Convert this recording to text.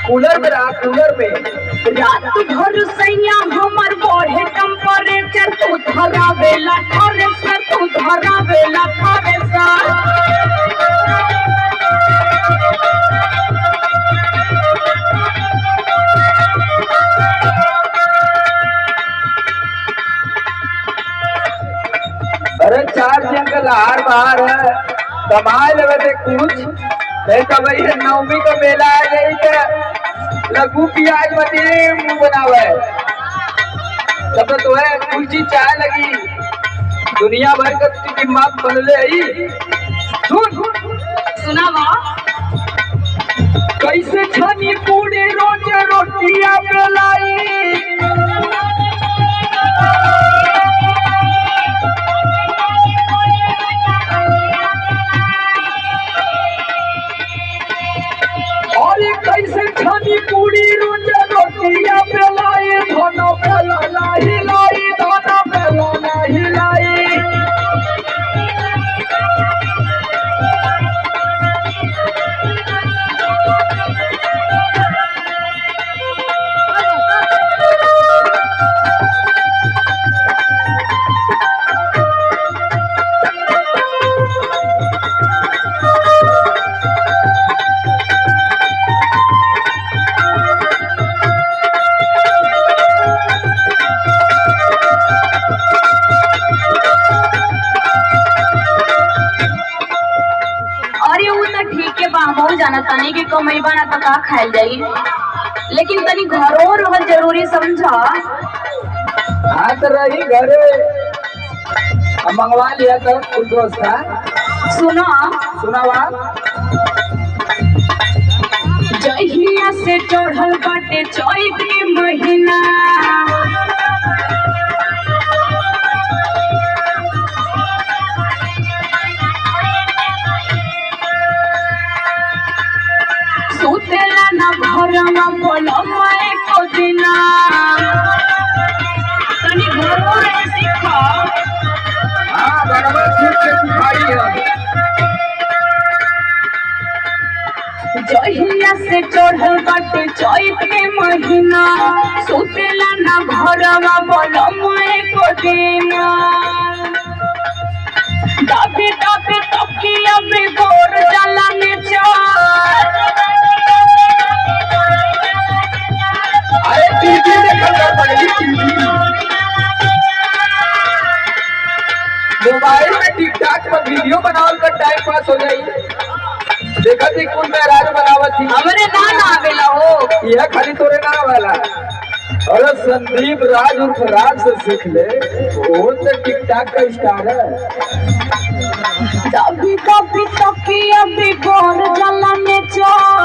Cooler में रहा, cooler में रात भर सैया हमर बढ़े टेम्परेचर, तू धरावेला थ्रेसर, तू धरावेला थ्रेसर। अरे 4 दिन का लहार बाहर है, कमा लेवे थे कुछ नहीं तो भाई नवमी का मेला आ गई तो लघु प्याज मती मुंह बनावे तब तो है कुछ चीज चाय लगी दुनिया भर का दिमाग बनले आई। सुन सुनावा कैसे छनी पूरी रोज रोटियां बेलाई, कैसे छनी पूरी रोज रोटियां बेलाई, धोना बेला नहीं लाई, धोना बेला नहीं लाई। जाना तनी के कमाई बना तो का खाइल जाई, लेकिन तनी घरों रहल जरूरी समझा। हाँ तो रही घरे मंगवा लिया तो कुछ दोस्त था। सुना सुनावा जहिया से चढ़ल बाटे चैत के महीना, सुतेला ना घरमा बोलमा एको दिना, तनी घरों रहे सीखा। हाँ बराबर ठीक से सिखाई है। जहिया से चढ़ल बाटे चैत के महीना, सुतेला ना घरमा बोलमा एको दिना, दाबे दाबे तकिया पे गोर जाला में चार। अरे टीवी देखा पड़ेगी, मोबाइल में टिकटॉक पर वीडियो बनावल कर टाइम पास हो जाई। देखा थी कौन मेहराज बनावत थी, हमरे ना आवेला हो, यह खाली तोरे ना वाला। अरे संदीप राज उर्फ राज से सीख ले, वो तो टिकटॉक का स्टार है। कभी कभी तकिया पे गोर जाला में चार।